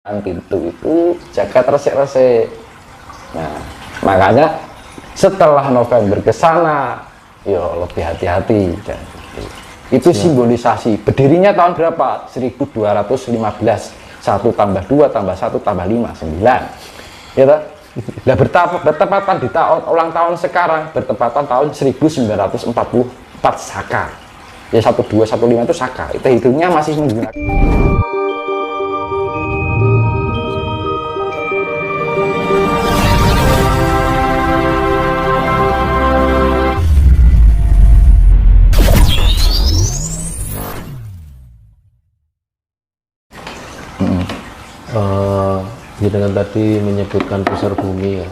pintu itu jagat resik-resik. Nah, makanya setelah November ke sana, yo lebih hati-hati. Itu simbolisasi. Berdirinya tahun berapa? 1215. 1 tambah 2 tambah 1 tambah 5, 9. Ya toh? Lah bertepatan di tahun ulang tahun sekarang, bertepatan tahun 1944 Saka. Ya 1215 itu Saka. Itu hitungnya masih menggunakan. Dengan tadi menyebutkan pusar bumi ya,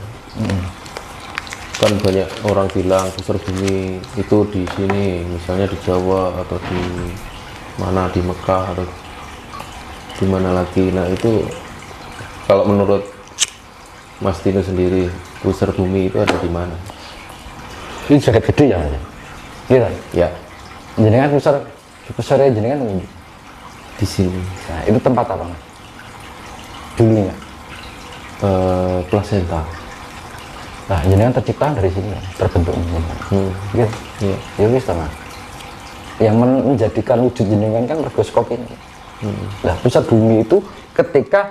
kan banyak orang bilang pusar bumi itu di sini, misalnya di Jawa atau di mana, di Mekah atau di mana lagi. Nah itu kalau menurut Mas Tino sendiri, pusar bumi itu ada di mana? Ini jagat gede ya, gitu. Ya, Jenengan pusarnya jenengan di sini. Nah itu tempat apa? Dulunya. Plasenta. Nah, jenengan tercipta dari sini, terbentuk gitu. Iya. Ya wis teman. Yang menjadikan wujud jenengan kan mergoskop ini. Nah, pusat bumi itu ketika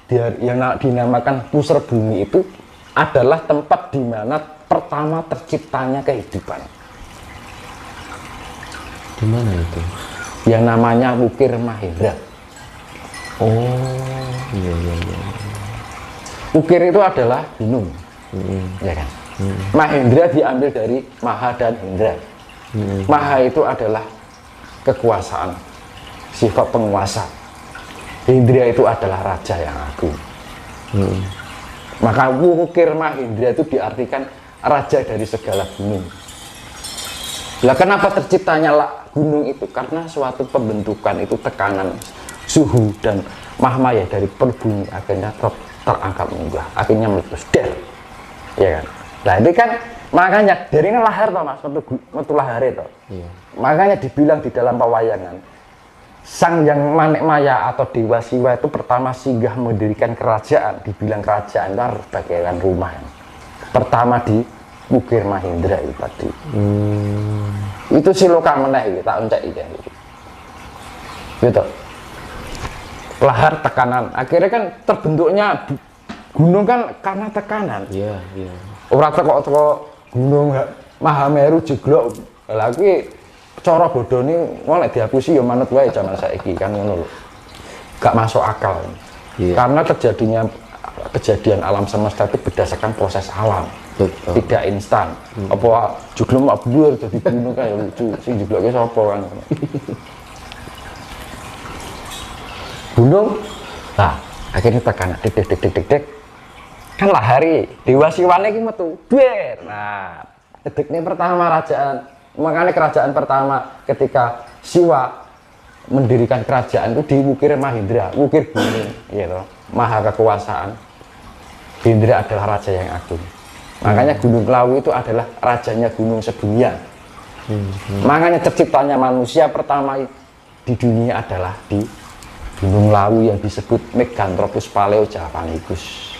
dia yang dinamakan pusat bumi itu adalah tempat di mana pertama terciptanya kehidupan. Di mana itu? Yang namanya Wukir Mahendra. Oh, iya. Wukir itu adalah gunung, ya kan? Mahendra diambil dari Maha dan Hendra. Maha itu adalah kekuasaan, sifat penguasa. Hendra itu adalah raja yang agung. Maka Wukir Mahendra itu diartikan raja dari segala gunung. Lah kenapa terciptanya gunung itu? Karena suatu pembentukan itu tekanan suhu dan mahmaya dari perbumi akhirnya terangkat munggah, akhirnya meletus der, ya kan? Nah ini kan makanya dari ini lahir toh mas, metu lahir itu. Iya. Makanya dibilang di dalam pewayangan sang yang manik maya atau dewa siwa itu pertama singgah mendirikan kerajaan, dibilang kerajaan itu harus bagaikan rumah. Pertama di Wukir Mahendra itu tadi. Itu siloka meneh tak uncek iki. Gitu. Lahar tekanan, akhirnya kan terbentuknya gunung kan karena tekanan. Iya. Ora teko gunung Mahameru jeglok. Lah kuwi cara bodhone wong nek dihapusi ya manut wae zaman saiki kan ngono lho. Gak masuk akal. Iya. Karena terjadinya kejadian alam semesta itu berdasarkan proses alam. Betul. Tidak instan. Apa jeglok mak blur dadi gunung kae lucu. Sing jegloke sapa kan. Gunung, nah akhirnya tekanan dek kan lahari dewa siwane iki metu ber. Nah dedeknya pertama kerajaan, makanya kerajaan pertama ketika Siwa mendirikan kerajaan itu di Wukir Mahendra, Wukir bumi, gitu, maha kekuasaan. Hendra adalah raja yang agung, makanya Gunung Lawu itu adalah rajanya gunung sedunia. Makanya terciptanya manusia pertama di dunia adalah di Gunung Lawu yang disebut Meganthropus paleojavanicus.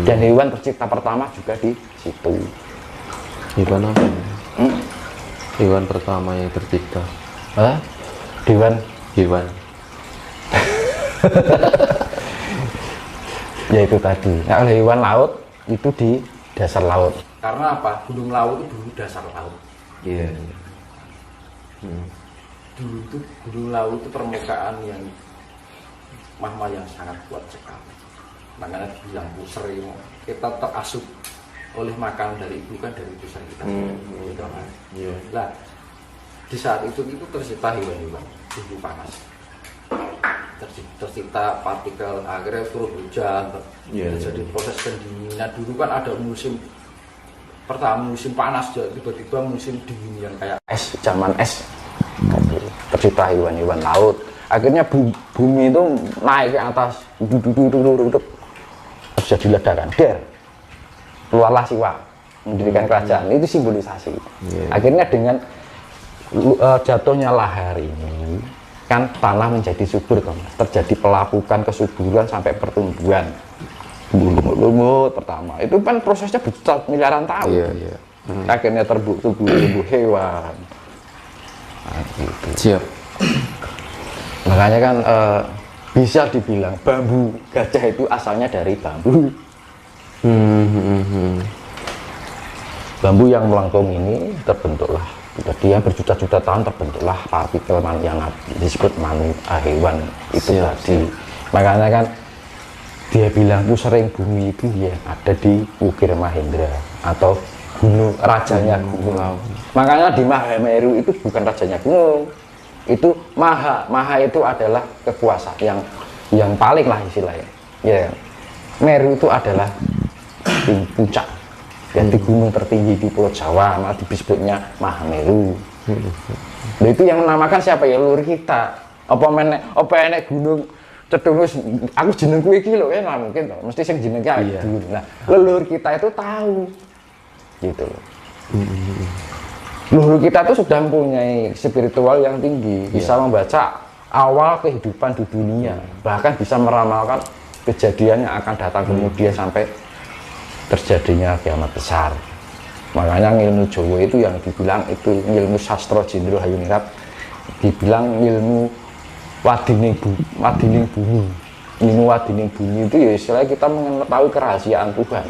Dan hewan tercipta pertama juga di situ. Hewan apa? Hewan pertama yang tercipta. Hewan. Ya itu tadi. Nah, hewan laut itu di dasar laut. Karena apa? Gunung Lawu itu dulu dasar laut. Iya. Dulu itu Gunung Lawu itu permukaan yang mahma yang sangat kuat sekali. Makanya dibilang pusar ini kita terasup oleh makanan dari ibu kan dari pusar kita. Gitu kan. Nah, di saat itu tercipta hewan-hewan suhu panas. Tercipta partikel akhirnya turun hujan. Jadi proses pendinginan dulu kan ada musim pertama musim panas tiba-tiba musim dingin yang kayak es, zaman es. Tercipta hewan-hewan laut. Akhirnya bumi itu naik ke atas, duduk, terus jadi ledakan, keluarlah Siwa mendirikan kerajaan. Itu simbolisasi. Akhirnya dengan jatuhnya lahar ini, kan tanah menjadi subur kan, terjadi pelapukan, kesuburan sampai pertumbuhan lumut pertama itu kan prosesnya berjuta miliaran tahun. Iya. Akhirnya tumbuh hewan. Nah, gitu. Siap. Makanya kan bisa dibilang bambu gajah itu asalnya dari bambu. Bambu yang melengkung ini terbentuklah, dia berjuta-juta tahun terbentuklah partikel yang disebut hewan itu tadi. Makanya kan dia bilang pusering bumi itu ya ada di Ukir Mahendra atau gunung rajanya gunung. Makanya di Mahameru itu bukan rajanya gunung, itu Maha itu adalah kekuasaan yang paling lah istilahnya. Ya, Meru itu adalah puncak, jadi gunung tertinggi di Pulau Jawa, malah disebutnya Mahameru. Nah, itu yang menamakan siapa ya, leluhur kita. Apa enek gunung cedung aku jenengku iki lho kan mungkin toh, mesti sing jenenge dulu. Nah, leluhur kita itu tahu. Gitu loh. Leluhur kita itu sudah mempunyai spiritual yang tinggi, bisa membaca awal kehidupan di dunia, bahkan bisa meramalkan kejadian yang akan datang kemudian sampai terjadinya kiamat besar. Makanya ilmu Jawa itu yang dibilang itu ilmu sastra Jendro Hayunirat, dibilang ilmu wadining bumi. Ilmu wadining bumi itu ya istilahnya kita mengetahui kerahasiaan Tuhan.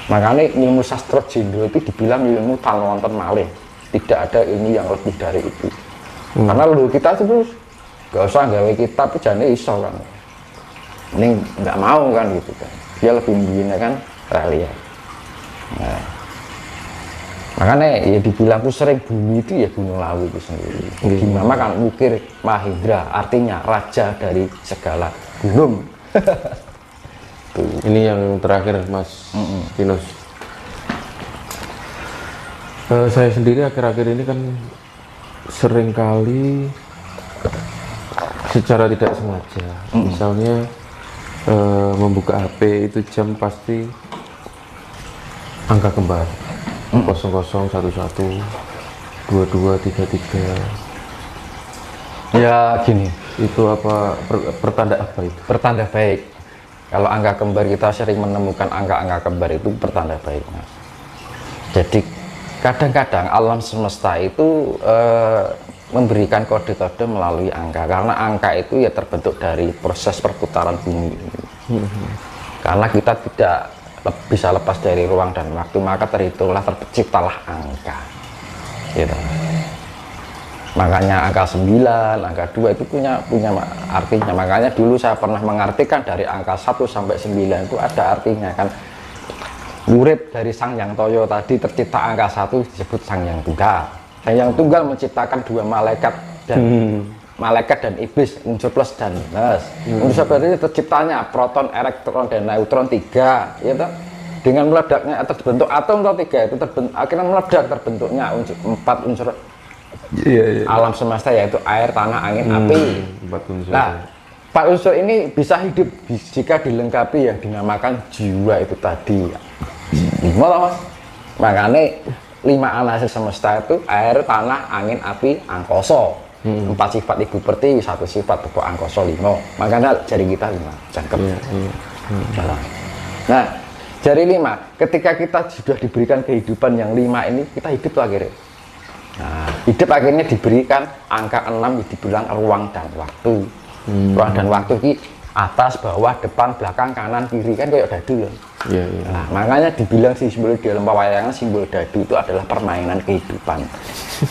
Makanya ilmu sastra Jendro itu dibilang ilmu tan wonten malih, tidak ada ilmu yang lebih dari itu. Karena leluhur kita itu terus gak usah gawe kitab jane iso kan, ini nggak mau kan gitu kan, dia lebih menggunakan realia. Nah, makanya ya dibilang pusering bumi itu ya Gunung Lawu itu sendiri. Gimana kan Ukir Mahendra artinya raja dari segala gunung. Ini yang terakhir Mas Tinus. Saya sendiri akhir-akhir ini kan seringkali secara tidak sengaja, misalnya membuka HP itu jam pasti angka kembar 0011 2233. Ya gini, itu apa pertanda apa itu? Pertanda baik. Kalau angka kembar kita sering menemukan angka-angka kembar itu pertanda baik, Mas. Jadi kadang-kadang alam semesta itu memberikan kode-kode melalui angka, karena angka itu ya terbentuk dari proses perputaran bumi. Karena kita tidak bisa lepas dari ruang dan waktu, maka terciptalah angka. Gitu. Makanya angka 9, angka 2 itu punya artinya. Makanya dulu saya pernah mengartikan dari angka 1 sampai 9 itu ada artinya kan. Urip dari Sang Yang Toyo tadi tercipta angka 1 disebut Sang Yang Tunggal. Sang Yang Tunggal menciptakan dua malaikat dan iblis, unsur plus dan minus. Unsur berarti terciptanya proton, elektron dan neutron 3, ya toh? Dengan meledaknya atau terbentuk atom atau 3 itu akhirnya meledak terbentuknya 4 unsur alam semesta, yaitu air, tanah, angin, api. 4 unsur. Nah, 4 unsur ini bisa hidup jika dilengkapi yang dinamakan jiwa itu tadi. 5 loh, Mas. Makanya 5 anasir semesta itu air, tanah, angin, api, angkasa. 4 sifat ibu pertiwi, 1 sifat tepuk angkasa 5. Makanya jari kita 5 jangkep. Nah, jari 5 ketika kita sudah diberikan kehidupan yang 5 ini, kita hidup tuh akhirnya. Nah, hidup akhirnya diberikan angka 6 yang dibilang ruang dan waktu. Ruang dan waktu ini atas, bawah, depan, belakang, kanan, kiri, kan kayak dadu ya. Nah, makanya dibilang simbol di dalam pewayangan, simbol dadu itu adalah permainan kehidupan,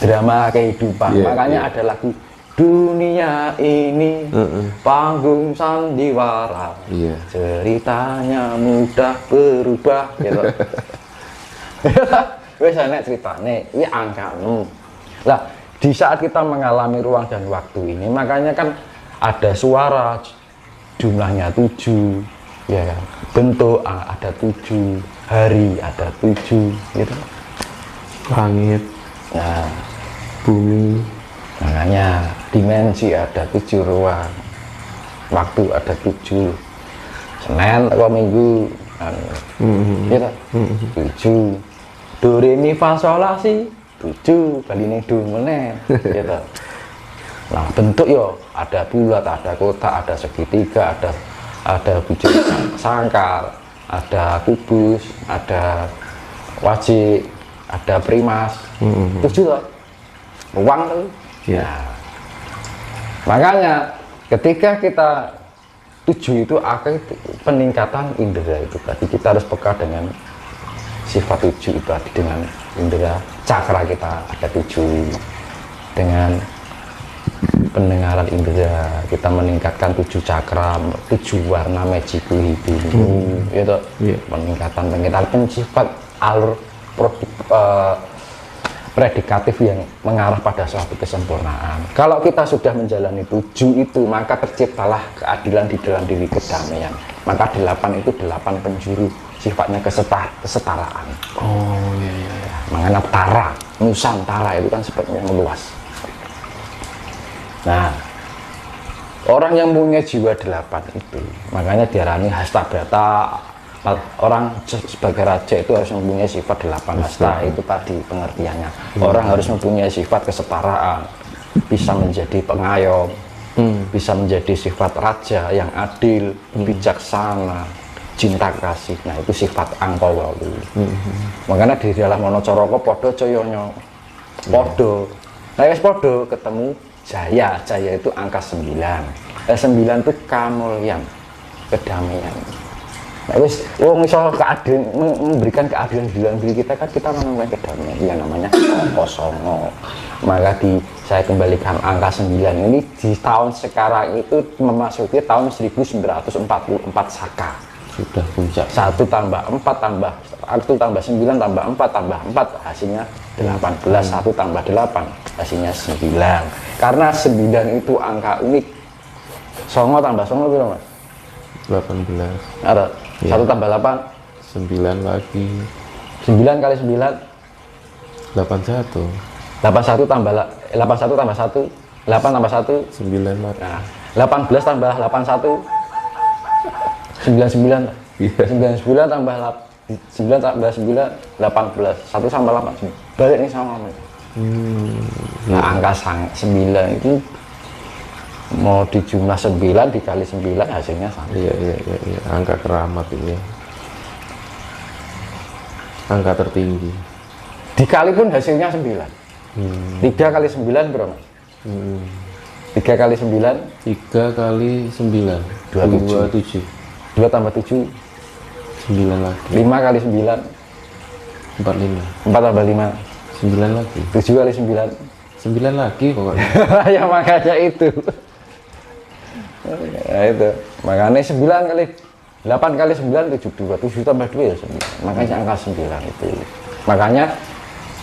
drama kehidupan. Makanya ada lagu dunia ini panggung sandiwara, ceritanya mudah berubah gitu. Wes enek ceritane, ini angka 6. Lah, di saat kita mengalami ruang dan waktu ini, makanya kan ada suara jumlahnya 7, ya kan? Bentuk ada 7, hari ada 7, gitu. Langit, Nah, bumi, makanya dimensi ada 7 ruang, waktu ada 7. Senin atau Minggu, gitu. 7. Do re mi fa sol la si 7 kali ning do meneh gitu. Nah, bentuk yo ada bulat, ada kotak, ada segitiga, ada bujur sangkar, ada kubus, ada wajik, ada primas. 7 loh. Ruang tuh. Iya. Nah, makanya ketika kita 7 itu akan peningkatan indera itu tadi, kita harus peka dengan sifat 7 itu tadi, dengan indera cakra kita ada 7, dengan pendengaran indera kita meningkatkan 7 cakra, 7 warna magiku itu itu peningkatan sifat alur predikatif yang mengarah pada suatu kesempurnaan. Kalau kita sudah menjalani 7 itu, maka terciptalah keadilan di dalam diri, kedamaian. Maka 8 itu 8 penjuru, sifatnya kesetaraan. Oh iya. Mengenai tara, nusantara itu kan sifatnya meluas. Nah, orang yang punya jiwa 8 itu, makanya diarani hasta brata. Orang sebagai raja itu harus mempunyai sifat 8 hasta, itu tadi pengertiannya. Orang harus mempunyai sifat kesetaraan, bisa menjadi pengayom, bisa menjadi sifat raja yang adil, bijaksana, cinta kasih. Nah, itu sifat angkawa dulu. Makanya di dalam monocoroko podo coyonyo podo. Nah, wis podo ketemu jaya. Jaya itu angka 9. 9 itu kamulyan, kedamaian. Nah, wis wong iso keadilan, memberikan keadilan di dalam diri kita kan, kita menemukan kedamaian yang namanya kosongo. Maka saya kembalikan angka 9 ini di tahun sekarang itu memasuki tahun 1944 Saka. Sudah puncak. 1 tambah 4 tambah 1 tambah 9 tambah 4 tambah 4 hasilnya 18. 1 tambah 8 hasilnya 9. Karena 9 itu angka unik. Songo tambah songo berapa, Mas? 18. Ada. Ya. 1 tambah 8 9 lagi. 9 kali 9 81. 81 tambah 81 tambah 1 8 tambah 1 9 lagi. nah 18 tambah 81 99. Iya. 99 tambah 9 tambah 9 18. 1 tambah 8 balik nih sama. Nah, angka 9 itu mau dijumlah 9 dikali 9 hasilnya sama. Iya. Angka keramat ini. Angka tertinggi. Dikali pun hasilnya 9. 3 kali 9 berapa? 3 kali 9 3 kali 9 27. 2 tambah 7 9 lagi. 5 kali 9 45. 4 tambah 5 9 lagi. 7 kali 9 9 lagi pokoknya. ya makanya itu. Nah, itu makanya 9 kali 8 kali 9 72. 7 tambah 2 ya 9. Makanya angka 9 itu. Makanya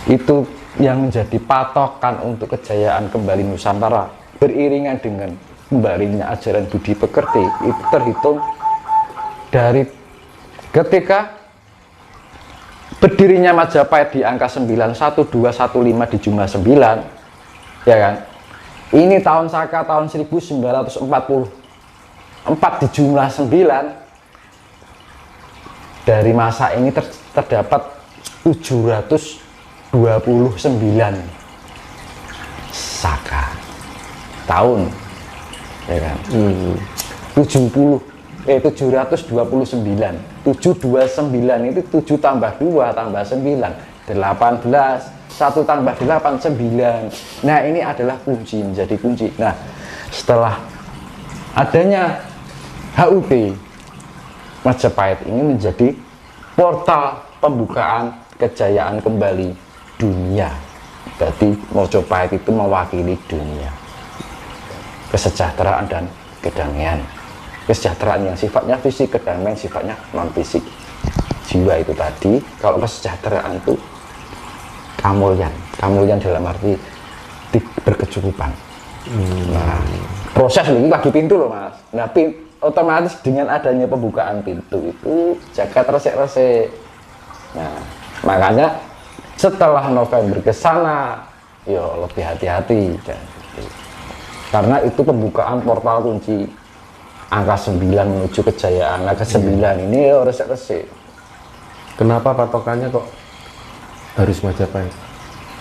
itu yang menjadi patokan untuk kejayaan kembali Nusantara, beriringan dengan kembalinya ajaran budi pekerti. Itu terhitung dari ketika berdirinya Majapahit di angka 9, 1, 2, 1, 5 di jumlah 9, ya kan? Ini tahun Saka tahun 1944 di jumlah 9. Dari masa ini terdapat 729 Saka tahun, ya kan? 729 itu 7 tambah 2 tambah 9 18. 1 tambah 8 9. Nah, ini adalah kunci, menjadi kunci. Nah, setelah adanya HUT, Majapahit ini menjadi portal pembukaan kejayaan kembali dunia. Berarti Majapahit itu mewakili dunia, kesejahteraan dan kedamaian. Kesejahteraan yang sifatnya fisik, kedamaian sifatnya non fisik. Jiwa itu tadi, kalau kesejahteraan itu kamulyan dalam arti berkecukupan. Nah, proses ini lagi pintu loh, Mas. Nah, otomatis dengan adanya pembukaan pintu itu jagat resik-resik. Nah, makanya setelah November ke sana, yo lebih hati-hati. Karena itu pembukaan portal kunci angka 9 menuju kejayaan. Angka 9 ini yo resik-resik. Kenapa patokannya kok harus Majapahit?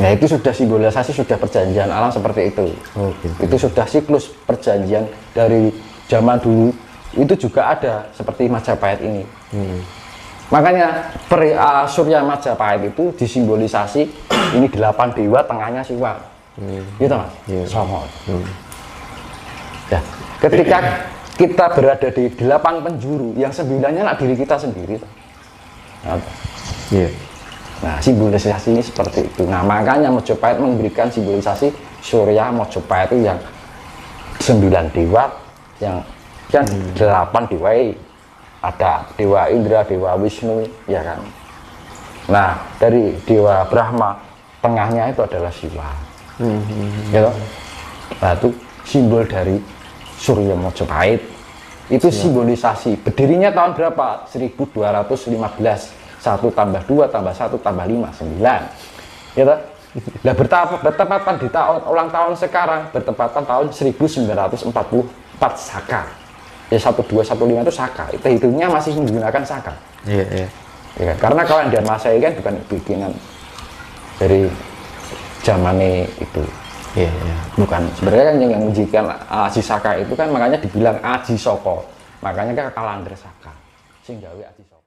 Nah itu sudah simbolisasi, sudah perjanjian alam seperti itu. Oh, gitu. Itu sudah siklus perjanjian dari zaman dulu. Itu juga ada seperti Majapahit ini. Makanya Surya Majapahit itu disimbolisasi ini 8 dewa, tengahnya Siwa. Gitu Mas? Songo. Ya, ketika kita berada di 8 penjuru, yang 9-nya lah diri kita sendiri. Nah, simbolisasi ini seperti itu. Nah, makanya Majapahit memberikan simbolisasi Surya Majapahit itu yang 9 dewa, yang 8 dewa. Ada Dewa Indra, Dewa Wisnu, ya kan. Nah, dari Dewa Brahma, tengahnya itu adalah Siwa. Gitu. Nah, itu simbol dari Surya Majapahit. Itu simbolisasi. Berdirinya tahun berapa? 1215. 1 tambah 2 tambah 1 tambah 5, 9. Gitu. Nah, bertepatan di ulang tahun sekarang, bertepatan tahun 1944 Saka. Ya 1215 itu Saka. Itu hitungnya masih menggunakan Saka. Iya. Ya, karena kalender Masehi kan bukan bikinan dari zamannya itu. Iya. Bukan. Sebenarnya kan yang menjikan Aji Saka itu kan makanya dibilang Aji Soko. Makanya kan kalender Saka. Sehingga Aji Soko.